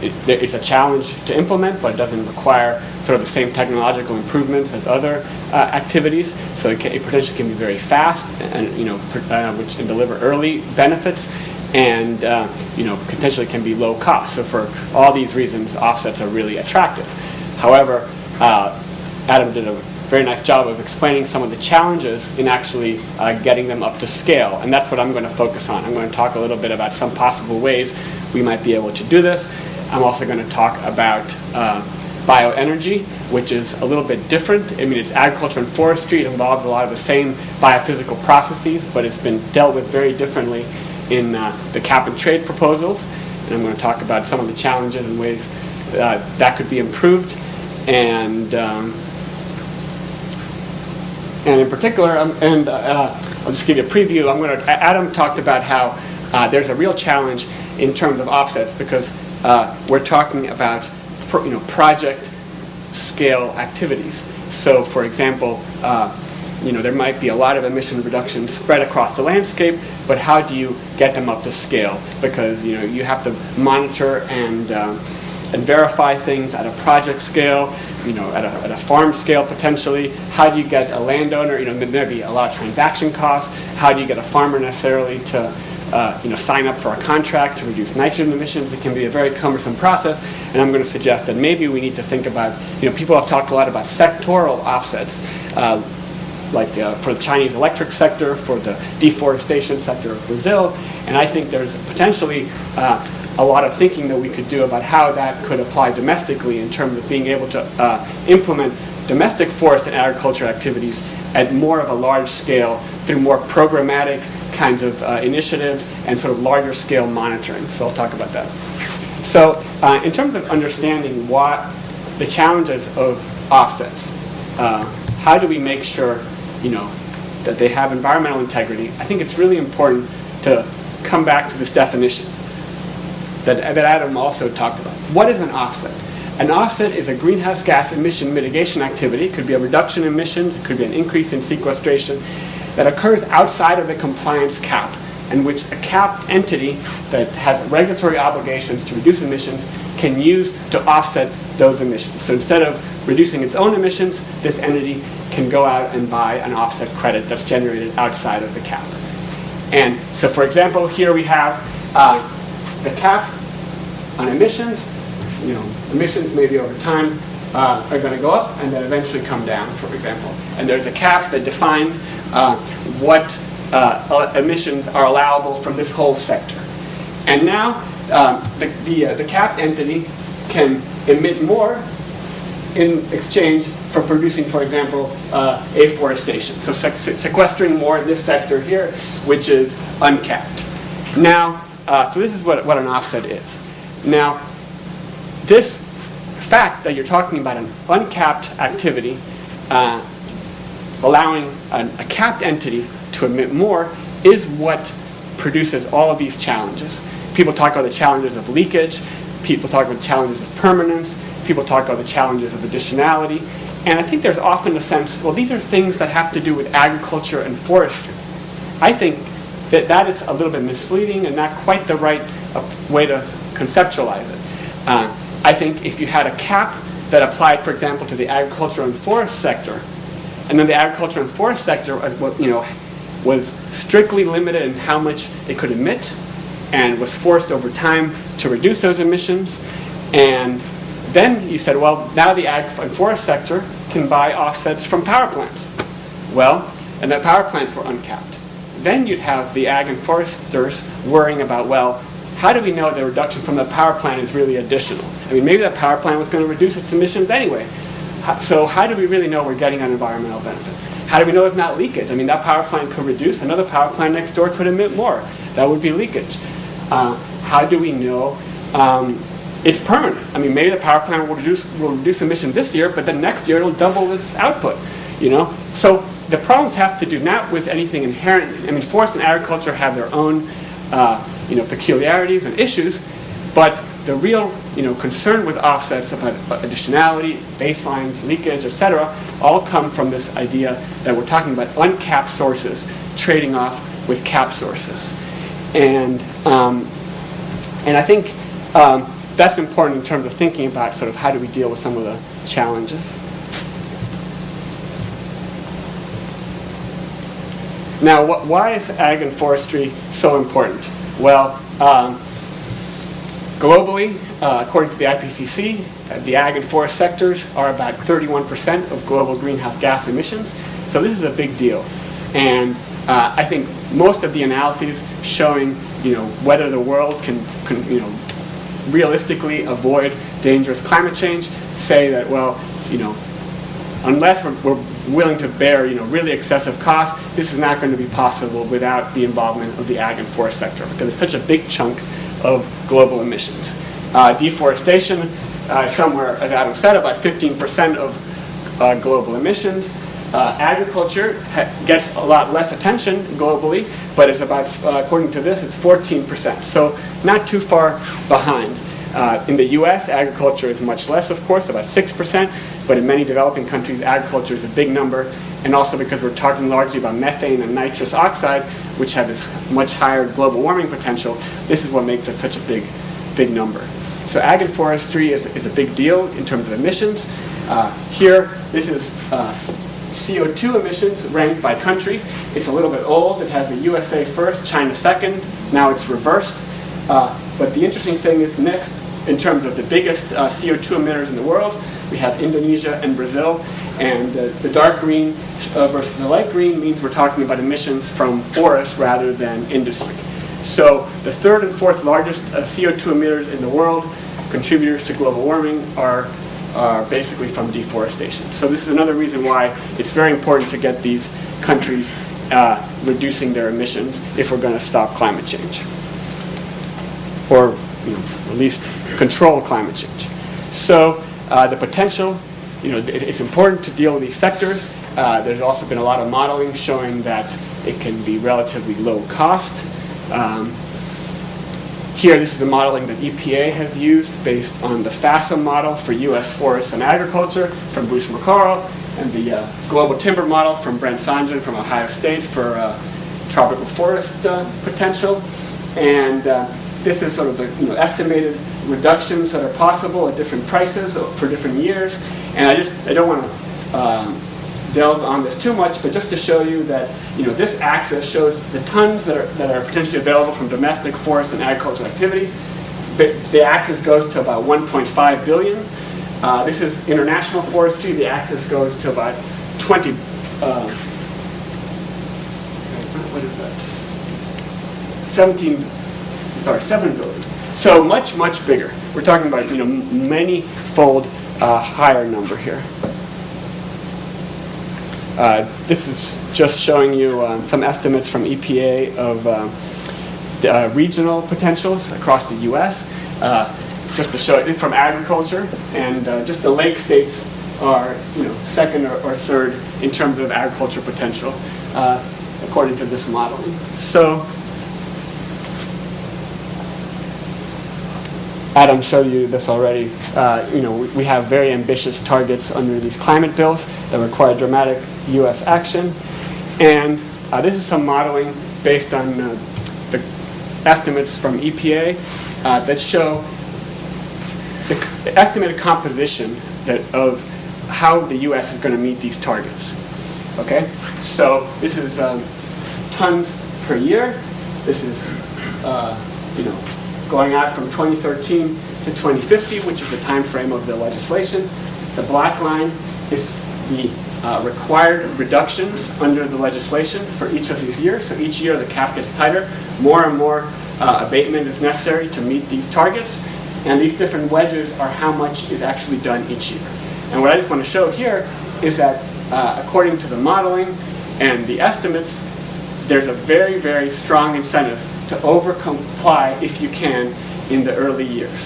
it's a challenge to implement, but it doesn't require sort of the same technological improvements as other activities. So it potentially can be very fast, and which can deliver early benefits, and potentially can be low cost. So for all these reasons, offsets are really attractive. However, Adam did a very nice job of explaining some of the challenges in actually getting them up to scale, and that's what I'm going to focus on. I'm going to talk a little bit about some possible ways we might be able to do this. I'm also going to talk about bioenergy, which is a little bit different. I mean, it's agriculture and forestry. It involves a lot of the same biophysical processes, but it's been dealt with very differently in the cap and trade proposals. And I'm going to talk about some of the challenges and ways that could be improved. And in particular, I'll just give you a preview. Adam talked about how there's a real challenge in terms of offsets, because we're talking about project scale activities. So, for example, there might be a lot of emission reductions spread across the landscape, but how do you get them up to scale? Because you have to monitor and verify things at a project scale, at a farm scale potentially. How do you get a landowner? There'd be a lot of transaction costs. How do you get a farmer necessarily to sign up for a contract to reduce nitrogen emissions? It can be a very cumbersome process, and I'm going to suggest that maybe we need to think about, people have talked a lot about sectoral offsets, like for the Chinese electric sector, for the deforestation sector of Brazil, and I think there's potentially a lot of thinking that we could do about how that could apply domestically in terms of being able to implement domestic forest and agriculture activities at more of a large scale through more programmatic kinds of initiatives and sort of larger scale monitoring. So I'll talk about that. So in terms of understanding what the challenges of offsets, how do we make sure that they have environmental integrity? I think it's really important to come back to this definition that Adam also talked about. What is an offset? An offset is a greenhouse gas emission mitigation activity. It could be a reduction in emissions, it could be an increase in sequestration, that occurs outside of the compliance cap, in which a capped entity that has regulatory obligations to reduce emissions can use to offset those emissions. So instead of reducing its own emissions, this entity can go out and buy an offset credit that's generated outside of the cap. And so, for example, here we have the cap on emissions. Emissions maybe over time are going to go up and then eventually come down, for example. And there's a cap that defines what emissions are allowable from this whole sector. And now the capped entity can emit more in exchange for producing, for example, afforestation. So sequestering more in this sector here, which is uncapped. Now, so this is what an offset is. Now, this fact that you're talking about an uncapped activity allowing a capped entity to emit more is what produces all of these challenges. People talk about the challenges of leakage, people talk about the challenges of permanence, people talk about the challenges of additionality, and I think there's often a sense, well, these are things that have to do with agriculture and forestry. I think that is a little bit misleading and not quite the right way to conceptualize it. I think if you had a cap that applied, for example, to the agriculture and forest sector, and then the agriculture and forest sector was strictly limited in how much it could emit and was forced over time to reduce those emissions, and then you said, well, now the ag and forest sector can buy offsets from power plants. Well, and the power plants were uncapped. Then you'd have the ag and foresters worrying about, well, how do we know the reduction from the power plant is really additional? I mean, maybe that power plant was going to reduce its emissions anyway. So how do we really know we're getting an environmental benefit? How do we know it's not leakage? I mean, that power plant could reduce, another power plant next door could emit more. That would be leakage. How do we know it's permanent? I mean, maybe the power plant will reduce emissions this year, but then next year it'll double its output. So the problems have to do not with anything inherent. I mean, forest and agriculture have their own peculiarities and issues, but the real concern with offsets about additionality, baselines, leakage, etc., all come from this idea that we're talking about uncapped sources trading off with capped sources. And I think that's important in terms of thinking about sort of how do we deal with some of the challenges. Now, why is ag and forestry so important? Well, globally, according to the IPCC, the ag and forest sectors are about 31% of global greenhouse gas emissions. So this is a big deal. And I think most of the analyses showing, whether the world can realistically avoid dangerous climate change say that, well, unless we're willing to bear, really excessive costs, this is not going to be possible without the involvement of the ag and forest sector, because it's such a big chunk of global emissions. Deforestation, somewhere, as Adam said, about 15% of global emissions. Agriculture gets a lot less attention globally, but it's about, according to this, it's 14%. So not too far behind. In the US, agriculture is much less, of course, about 6%, but in many developing countries, agriculture is a big number, and also because we're talking largely about methane and nitrous oxide, which have this much higher global warming potential, this is what makes it such a big number. So ag and forestry is a big deal in terms of emissions. Here, this is CO2 emissions ranked by country. It's a little bit old. It has the USA first, China second. Now it's reversed. But the interesting thing is next, in terms of the biggest CO2 emitters in the world, we have Indonesia and Brazil. And the dark green versus the light green means we're talking about emissions from forests rather than industry. So the third and fourth largest CO2 emitters in the world, contributors to global warming, are basically from deforestation. So this is another reason why it's very important to get these countries reducing their emissions if we're going to stop climate change, or at least control climate change. So the potential, it's important to deal with these sectors. There's also been a lot of modeling showing that it can be relatively low cost. Here, this is the modeling that EPA has used based on the FASA model for U.S. forests and agriculture from Bruce McCarroll, and the global timber model from Brent Sanjan from Ohio State for tropical forest potential. And this is sort of the estimated reductions that are possible at different prices for different years. And I don't want to delve on this too much, but just to show you that this axis shows the tons that are potentially available from domestic forest and agricultural activities. The axis goes to about 1.5 billion. This is international forestry. The axis goes to about 20. What is that? 7 billion. So much bigger. We're talking about many-fold higher number here. This is just showing you some estimates from EPA of regional potentials across the U.S. Just to show it from agriculture, and just the lake states are second or third in terms of agriculture potential, according to this modeling. So Adam showed you this already. We have very ambitious targets under these climate bills that require dramatic U.S. action. And this is some modeling based on the estimates from EPA that show the estimated composition of how the U.S. is going to meet these targets. Okay, so this is tons per year. This is going out from 2013 to 2050, which is the time frame of the legislation. The black line is the required reductions under the legislation for each of these years. So each year the cap gets tighter. More and more abatement is necessary to meet these targets. And these different wedges are how much is actually done each year. And what I just want to show here is that according to the modeling and the estimates, there's a very, very strong incentive to over-comply if you can in the early years.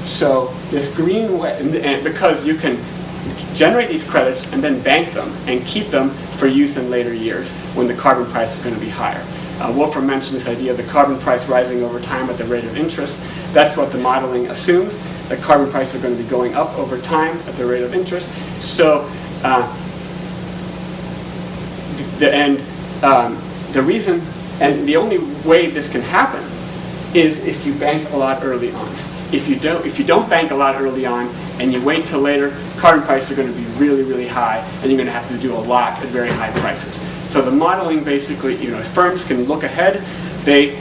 So this green wedge, and because you can generate these credits and then bank them and keep them for use in later years when the carbon price is going to be higher. Wolfram mentioned this idea of the carbon price rising over time at the rate of interest. That's what the modeling assumes, that carbon prices are going to be going up over time at the rate of interest. So the reason, and the only way this can happen is if you bank a lot early on. if you don't bank a lot early on and you wait till later, carbon prices are going to be really, really high, and you're going to have to do a lot at very high prices. So the modeling basically, firms can look ahead. They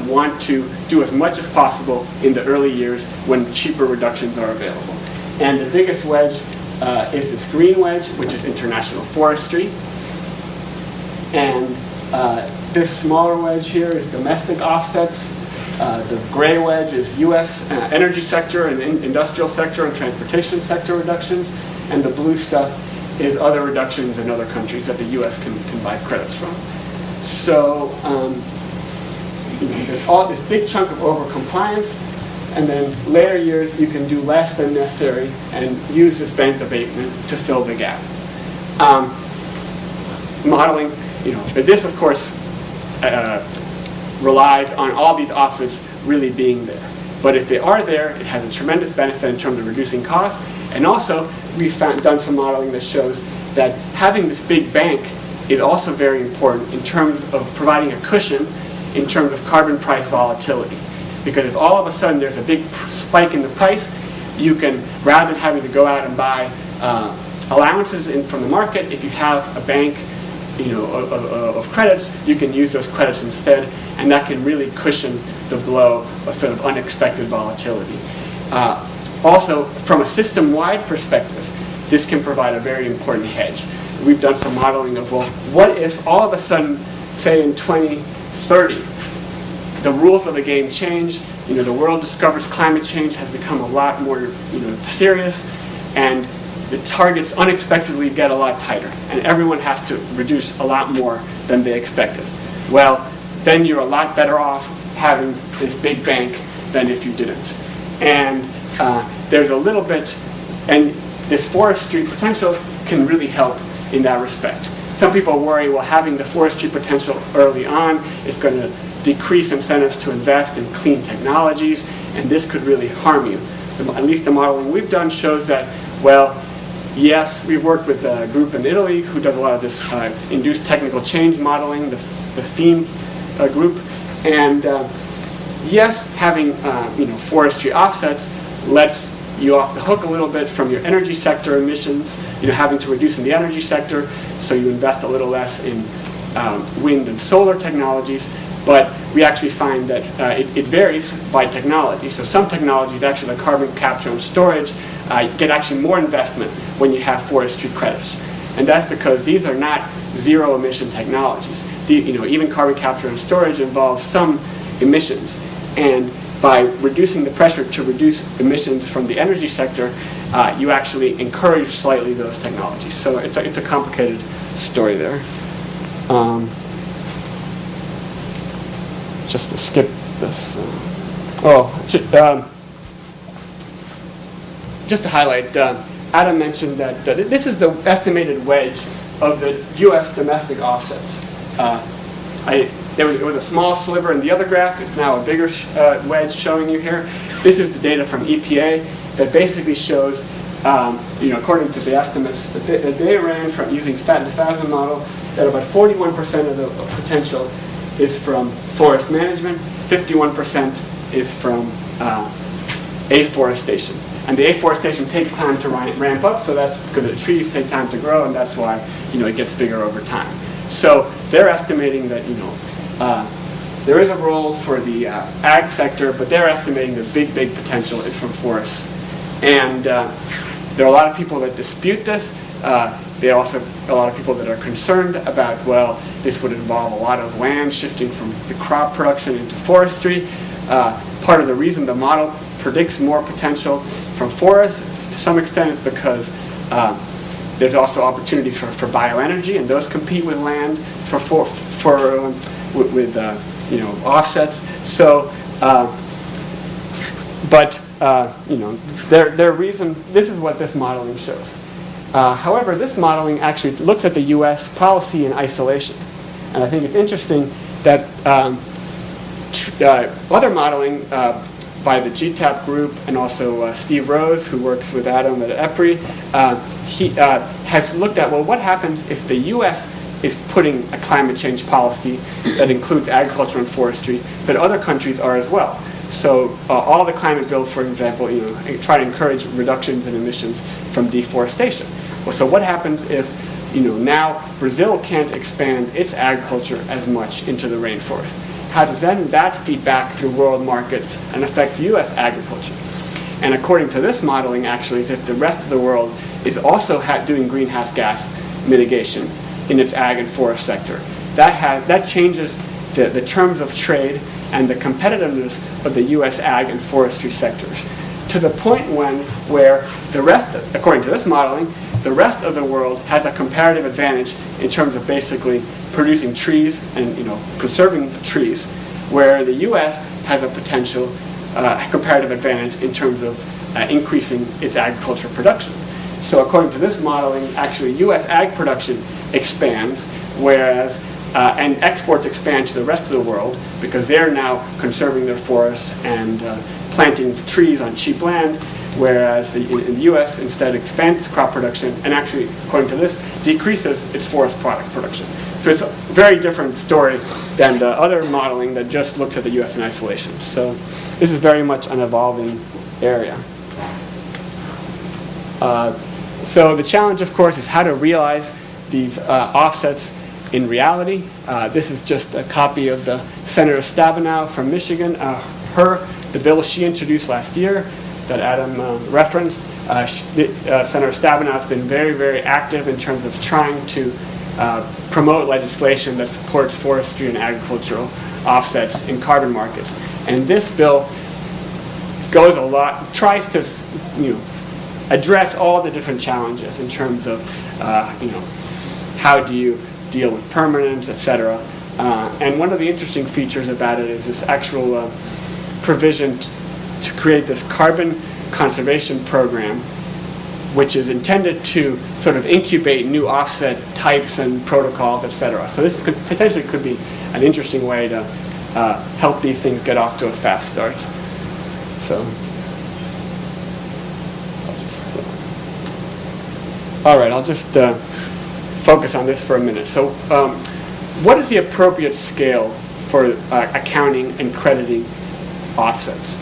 want to do as much as possible in the early years when cheaper reductions are available. And the biggest wedge is this green wedge, which is international forestry. And this smaller wedge here is domestic offsets. The gray wedge is U.S. Energy sector and industrial sector and transportation sector reductions. And the blue stuff is other reductions in other countries that the U.S. can buy credits from. So there's this big chunk of over-compliance, and then later years you can do less than necessary and use this bank abatement to fill the gap. Modeling, this of course relies on all these offsets really being there. But if they are there, it has a tremendous benefit in terms of reducing costs. And also, we've done some modeling that shows that having this big bank is also very important in terms of providing a cushion in terms of carbon price volatility. Because if all of a sudden there's a big spike in the price, you can, rather than having to go out and buy allowances from the market, if you have a bank of credits, you can use those credits instead, and that can really cushion the blow of sort of unexpected volatility. Also, from a system-wide perspective, this can provide a very important hedge. We've done some modeling of, well, what if all of a sudden, say in 2030, the rules of the game change, the world discovers climate change has become a lot more serious, and the targets unexpectedly get a lot tighter, and everyone has to reduce a lot more than they expected. Well, then you're a lot better off having this big bank than if you didn't. And there's a little bit, and this forestry potential can really help in that respect. Some people worry, well, having the forestry potential early on is going to decrease incentives to invest in clean technologies, and this could really harm you. At least the modeling we've done shows that, well, yes, we've worked with a group in Italy who does a lot of this induced technical change modeling, the theme group, and yes, having forestry offsets lets you off the hook a little bit from your energy sector emissions, having to reduce in the energy sector, so you invest a little less in wind and solar technologies. But we actually find that it varies by technology. So some technologies, actually like carbon capture and storage, get actually more investment when you have forestry credits. And that's because these are not zero emission technologies. Even carbon capture and storage involves some emissions. And by reducing the pressure to reduce emissions from the energy sector, you actually encourage slightly those technologies. So it's a complicated story there. Just to skip this. Just to highlight, Adam mentioned that this is the estimated wedge of the U.S. domestic offsets. It was a small sliver in the other graph. It's now a bigger wedge showing you here. This is the data from EPA that basically shows, according to the estimates that they ran from using the FASM model, that about 41% of the potential is from forest management, 51% is from afforestation. And the afforestation takes time to ramp up, so that's because the trees take time to grow, and that's why it gets bigger over time. So they're estimating that there is a role for the ag sector, but they're estimating the big potential is from forests. And there are a lot of people that dispute this. There are also a lot of people that are concerned about, well, this would involve a lot of land shifting from the crop production into forestry. Part of the reason the model predicts more potential from forests to some extent is because there's also opportunities for bioenergy, and those compete with land with offsets. So, their reason. This is what this modeling shows. However, this modeling actually looks at the U.S. policy in isolation. And I think it's interesting that other modeling by the GTAP group and also Steve Rose, who works with Adam at EPRI, he has looked at, well, what happens if the U.S. is putting a climate change policy that includes agriculture and forestry, but other countries are as well. So all the climate bills, for example, try to encourage reductions in emissions from deforestation. Well, so what happens if now Brazil can't expand its agriculture as much into the rainforest? How does then that feed back through world markets and affect U.S. agriculture? And according to this modeling, actually, is if the rest of the world is also doing greenhouse gas mitigation in its ag and forest sector, that changes the terms of trade and the competitiveness of the U.S. ag and forestry sectors to the point where the rest, according to this modeling, the rest of the world has a comparative advantage in terms of basically producing trees and conserving trees, where the U.S. has a potential comparative advantage in terms of increasing its agricultural production. So according to this modeling, actually U.S. ag production expands, whereas and exports expand to the rest of the world because they're now conserving their forests and planting trees on cheap land, whereas in the U.S. instead expands crop production and actually, according to this, decreases its forest product production. So it's a very different story than the other modeling that just looks at the U.S. in isolation. So this is very much an evolving area. So the challenge, of course, is how to realize these offsets in reality. This is just a copy of the Senator Stabenow from Michigan. The bill she introduced last year that Adam referenced. Senator Stabenow has been very, very active in terms of trying to promote legislation that supports forestry and agricultural offsets in carbon markets. And this bill goes a lot, tries to address all the different challenges in terms of how do you deal with permanence, etc. And one of the interesting features about it is this actual provision to create this carbon conservation program, which is intended to sort of incubate new offset types and protocols, etc. So this potentially could be an interesting way to help these things get off to a fast start. So, all right, I'll just focus on this for a minute. So, what is the appropriate scale for accounting and crediting offsets?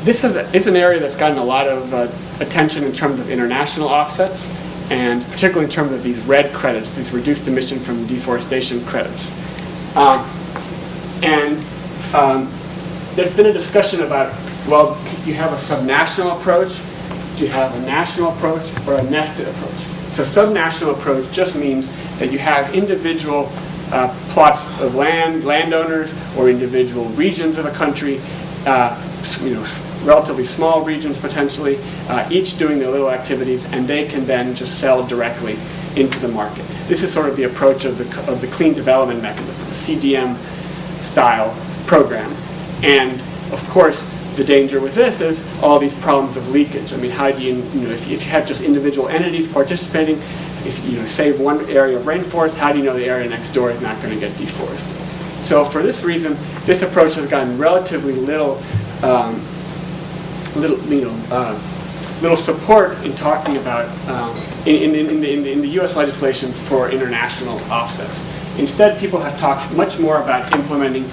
This is an area that's gotten a lot of attention in terms of international offsets, and particularly in terms of these red credits, these reduced emission from deforestation credits. There's been a discussion about, well, you have a subnational approach, do you have a national approach, or a nested approach? So subnational approach just means that you have individual plots of landowners, or individual regions of a country, relatively small regions potentially, each doing their little activities, and they can then just sell directly into the market. This is sort of the approach of the clean development mechanism, the CDM style program. And of course, the danger with this is all these problems of leakage. I mean, how do if you have just individual entities participating, if you save one area of rainforest, how do you know the area next door is not going to get deforested? So for this reason, this approach has gotten relatively little support in talking about in the U.S. legislation for international offsets. Instead, people have talked much more about implementing,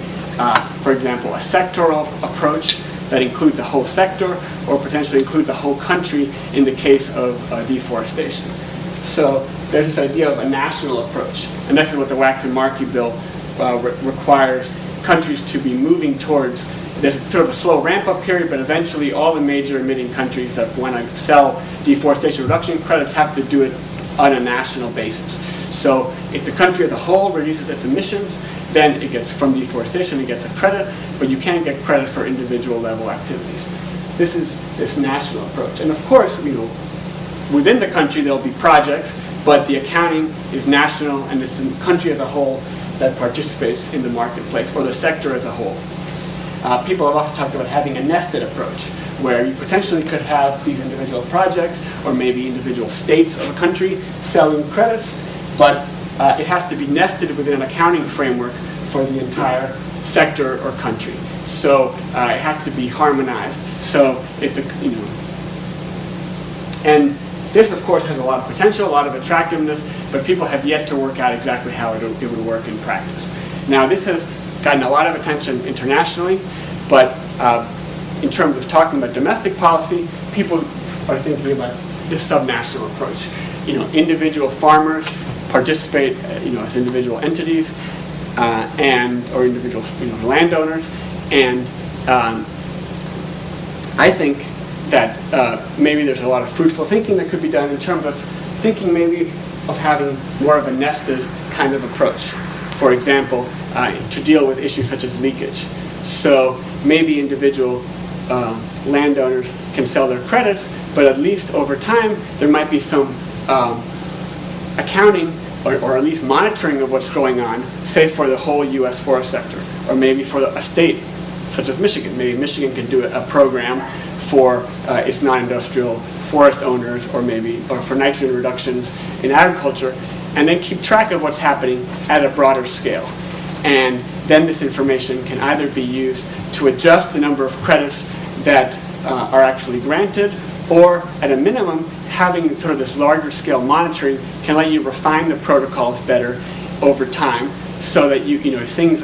for example, a sectoral approach that includes the whole sector, or potentially includes the whole country in the case of deforestation. So there's this idea of a national approach, and this is what the Waxman-Markey bill requires countries to be moving towards. There's sort of a slow ramp-up period, but eventually all the major emitting countries that want to sell deforestation reduction credits have to do it on a national basis. So if the country as a whole reduces its emissions, then it gets, from deforestation, it gets a credit, but you can't get credit for individual level activities. This is this national approach. And of course, within the country there'll be projects, but the accounting is national, and it's the country as a whole that participates in the marketplace, or the sector as a whole. People have also talked about having a nested approach, where you potentially could have these individual projects, or maybe individual states of a country selling credits, but it has to be nested within an accounting framework for the entire sector or country. So it has to be harmonized. So if and this of course has a lot of potential, a lot of attractiveness, but people have yet to work out exactly how it would work in practice. Now this has gotten a lot of attention internationally, but in terms of talking about domestic policy, people are thinking about this subnational approach. Individual farmers participate, as individual entities, or individual, landowners, and I think that maybe there's a lot of fruitful thinking that could be done in terms of thinking maybe of having more of a nested kind of approach. For example, to deal with issues such as leakage. So maybe individual landowners can sell their credits, but at least over time there might be some accounting or at least monitoring of what's going on, say for the whole U.S. forest sector, or maybe for a state such as Michigan. Maybe Michigan can do a program for its non-industrial forest owners, or for nitrogen reductions in agriculture, and then keep track of what's happening at a broader scale. And then this information can either be used to adjust the number of credits that are actually granted, or at a minimum, having sort of this larger scale monitoring can let you refine the protocols better over time, so that things